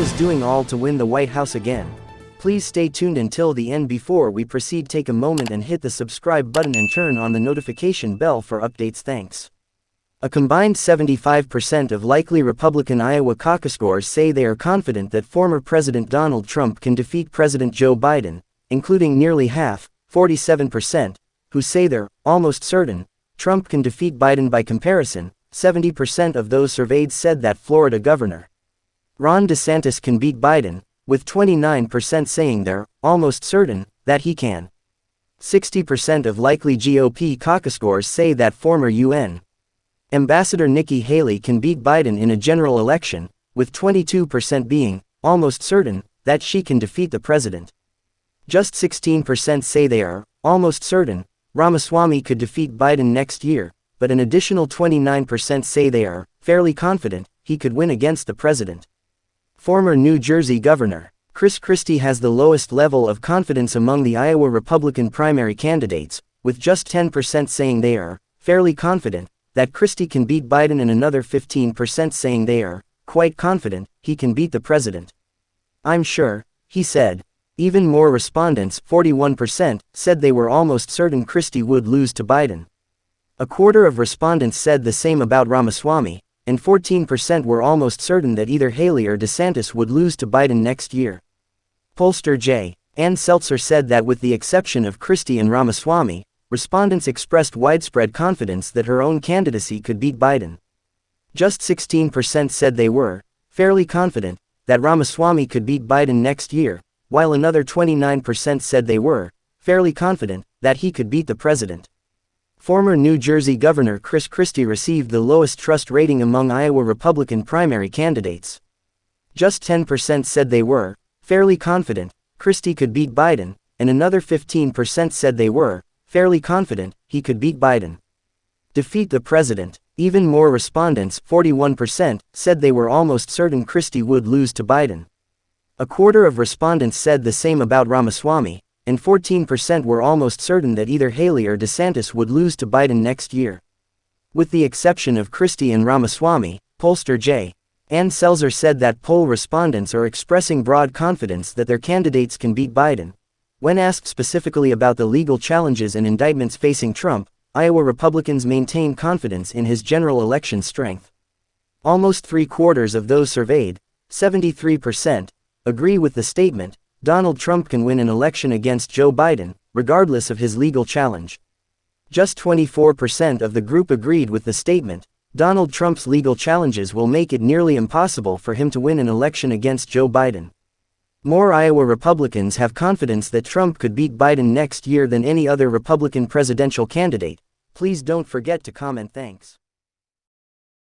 is doing all to win the White House again. Please stay tuned until the end. Before we proceed, take a moment and hit the subscribe button and turn on the notification bell for updates. Thanks. A combined 75% of likely Republican Iowa caucus goers say they are confident that former President Donald Trump can defeat President Joe Biden, including nearly half, 47%, who say they're almost certain Trump can defeat Biden. By comparison, 70% of those surveyed said that Florida Governor Ron DeSantis can beat Biden, with 29% saying they're almost certain that he can. 60% of likely GOP caucus goers say that former UN Ambassador Nikki Haley can beat Biden in a general election, with 22% being almost certain that she can defeat the president. Just 16% say they are almost certain Ramaswamy could defeat Biden next year, but an additional 29% say they are fairly confident he could win against the president. Former New Jersey Governor Chris Christie has the lowest level of confidence among the Iowa Republican primary candidates, with just 10% saying they are fairly confident that Christie can beat Biden and another 15% saying they are quite confident he can beat the president. "I'm sure," he said. Even more respondents, 41%, said they were almost certain Christie would lose to Biden. A quarter of respondents said the same about Ramaswamy, and 14% were almost certain that either Haley or DeSantis would lose to Biden next year. Pollster J. Ann Seltzer said that with the exception of Christie and Ramaswamy, respondents expressed widespread confidence that her own candidacy could beat Biden. Just 16% said they were fairly confident that Ramaswamy could beat Biden next year, while another 29% said they were fairly confident that he could beat the president. Former New Jersey Governor Chris Christie received the lowest trust rating among Iowa Republican primary candidates. Just 10% said they were fairly confident Christie could beat Biden, and another 15% said they were fairly confident he could beat Biden. Defeat the president. Even more respondents, 41%, said they were almost certain Christie would lose to Biden. A quarter of respondents said the same about Ramaswamy, and 14% were almost certain that either Haley or DeSantis would lose to Biden next year. With the exception of Christie and Ramaswamy, pollster J. Ann Seltzer said that poll respondents are expressing broad confidence that their candidates can beat Biden. When asked specifically about the legal challenges and indictments facing Trump, Iowa Republicans maintain confidence in his general election strength. Almost three-quarters of those surveyed, 73%, agree with the statement, Donald Trump can win an election against Joe Biden, regardless of his legal challenge. Just 24% of the group agreed with the statement, Donald Trump's legal challenges will make it nearly impossible for him to win an election against Joe Biden. More Iowa Republicans have confidence that Trump could beat Biden next year than any other Republican presidential candidate. Please don't forget to comment. Thanks.